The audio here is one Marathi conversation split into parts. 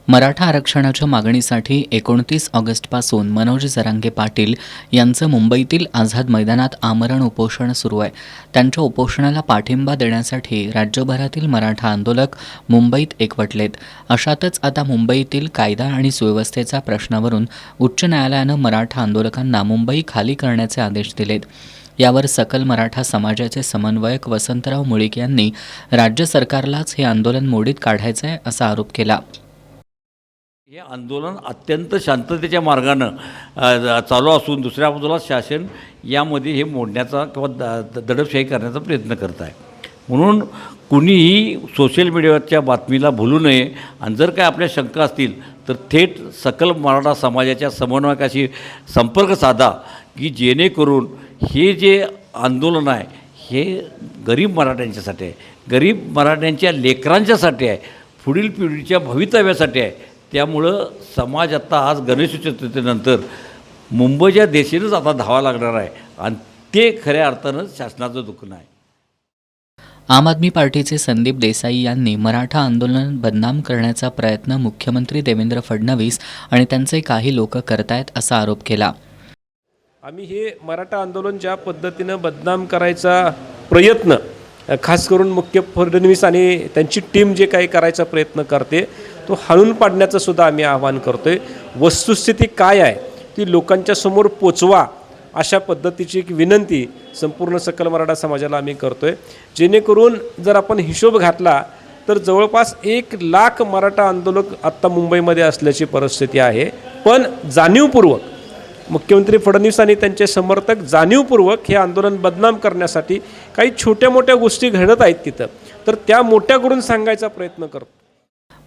मराठा आरक्षणाच्या मागणीसाठी 29 ऑगस्टपासून मनोज जरांगे पाटील यांचं मुंबईतील आझाद मैदानात आमरण उपोषण सुरू आहे। त्यांच्या उपोषणाला पाठिंबा देण्यासाठी राज्यभरातील मराठा आंदोलक मुंबईत एकवटलेत। अशातच आता मुंबईतील कायदा आणि सुव्यवस्थेच्या प्रश्नावरून उच्च न्यायालयानं मराठा आंदोलकांना मुंबई खाली करण्याचे आदेश दिलेत। यावर सकल मराठा समाजाचे समन्वयक वसंतराव मुळीक यांनी राज्य सरकारलाच हे आंदोलन मोडीत काढायचं आहे असा आरोप केला। हे आंदोलन अत्यंत शांततेच्या मार्गानं चालू असून दुसऱ्या बाजूला शासन यामध्ये हे मोडण्याचा किंवा दडपशाही करण्याचा प्रयत्न करत आहे। म्हणून कुणीही सोशल मीडियाच्या बातमीला भुलू नये आणि जर काय आपल्या शंका असतील तर थेट सकल मराठा समाजाच्या समन्वयकाशी संपर्क साधा की जेणेकरून हे जे आंदोलन आहे हे गरीब मराठ्यांच्यासाठी आहे, गरीब मराठ्यांच्या लेकरांच्यासाठी आहे, पुढील पिढीच्या भवितव्यासाठी आहे। त्यामुळं समाज आता आज गणेश चतुर्थीनंतर मुंबईच्या दिशेनंच आता धावा लागणार आहे आणि ते खऱ्या अर्थानं शासनाचं दुखणं आहे। आम आदमी पार्टीचे संदीप देसाई यांनी मराठा आंदोलन बदनाम करण्याचा प्रयत्न मुख्यमंत्री देवेंद्र फडणवीस आणि त्यांचे काही लोक करतायत असा आरोप केला। आम्ही हे मराठा आंदोलन ज्या पद्धतीनं बदनाम करायचा प्रयत्न खास करून मुख्य फडणवीस आणि त्यांची टीम जे काही करायचा प्रयत्न करते तो हाणून पाडण्याचं सुद्धा आम्ही आवाहन करतोय। वस्तुस्थिती काय आहे ती लोकांच्या समोर पोचवा अशा पद्धतीची एक विनंती संपूर्ण सकल मराठा समाजाला आम्ही करतोय। जेणेकरून जर आपण हिशोब घातला तर जवळपास 1 लाख मराठा आंदोलक आत्ता मुंबईमध्ये असल्याची परिस्थिती आहे। पण जाणीवपूर्वक मुख्यमंत्री फडणवीस आणि त्यांचे समर्थक जाणीवपूर्वक हे आंदोलन बदनाम करण्यासाठी काही छोट्या मोठ्या गोष्टी घडत आहेत तिथं, तर त्या मोठ्या करून सांगायचा प्रयत्न करतो।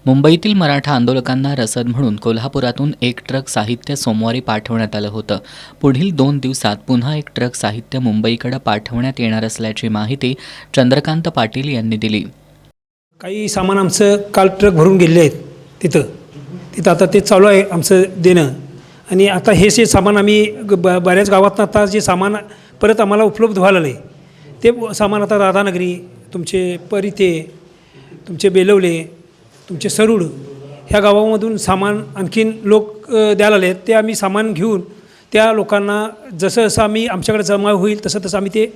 मुंबईतील मराठा आंदोलकांना रसद म्हणून कोल्हापुरातून 1 ट्रक साहित्य सोमवारी पाठवण्यात आलं होतं। पुढील 2 दिवसात पुन्हा 1 ट्रक साहित्य मुंबईकडे पाठवण्यात येणार असल्याची माहिती चंद्रकांत पाटील यांनी दिली। काही सामान आमचं काल ट्रक भरून गेले आहेत तिथं आता ते चालू आहे आमचं देणं। आणि आता हे सामान आम्ही बऱ्याच गावातनं आता जे सामान परत आम्हाला उपलब्ध व्हायला आहे ते सामान आता राधानगरी, तुमचे परिते, तुमचे बेलवले, तुमचे सरूड ह्या गावामधून सामान आणखीन लोक द्यायला आले आहेत। ते आम्ही सामान घेऊन त्या लोकांना जसं जसं आम्ही आमच्याकडे जमा होईल तसं तसं आम्ही ते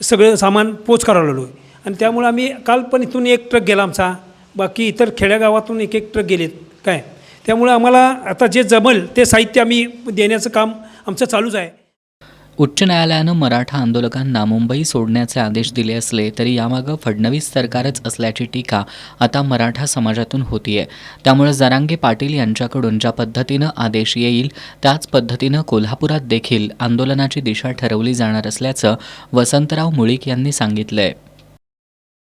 सगळं सामान पोच करायला लागलो आहे। आणि त्यामुळे आम्ही काल पण इथून 1 ट्रक गेला आमचा, बाकी इतर खेड्यागावातून 1 ट्रक गेलेत काय। त्यामुळे आम्हाला आता जे जमल ते साहित्य आम्ही देण्याचं काम आमचं चालूच आहे। उच्च न्यायालयानं मराठा आंदोलकांना मुंबई सोडण्याचे आदेश दिले असले तरी यामागं फडणवीस सरकारच असल्याची टीका आता मराठा समाजातून होतीये। त्यामुळे जरांगे पाटील यांच्याकडून ज्या पद्धतीनं आदेश येईल त्याच पद्धतीनं कोल्हापुरात देखील आंदोलनाची दिशा ठरवली जाणार असल्याचं वसंतराव मुळीक यांनी सांगितलंय।